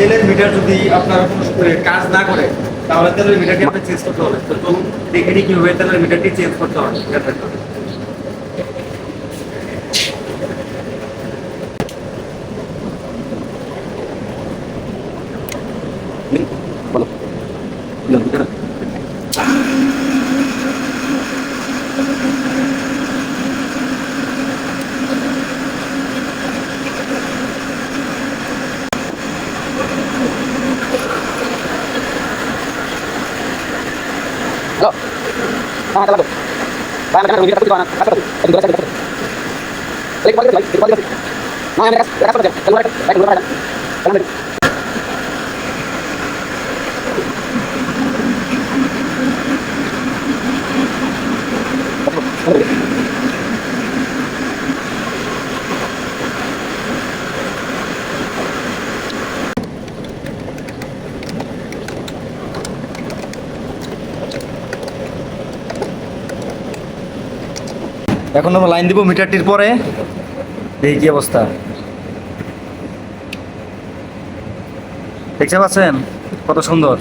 তেলের মিটার যদি আপনার কাজ না করে তাহলে তেলের মিটারটি আপনি চেঞ্জ করতে হবে। তো চলুন দেখে নিই কিভাবে তেলের মিটারটি চেঞ্জ করতে হবে। বলো। Halo. Ah, halo. Bayan kan video kita kapan? Kasih. Itu dua saya. Lagi lagi. Nah, mereka kasih. Keluar. Baik keluar. Jangan itu. এখন আমরা লাইন দিব মিটারটির পরে। দেখি কি অবস্থা, দেখতে পাচ্ছেন কত সুন্দর।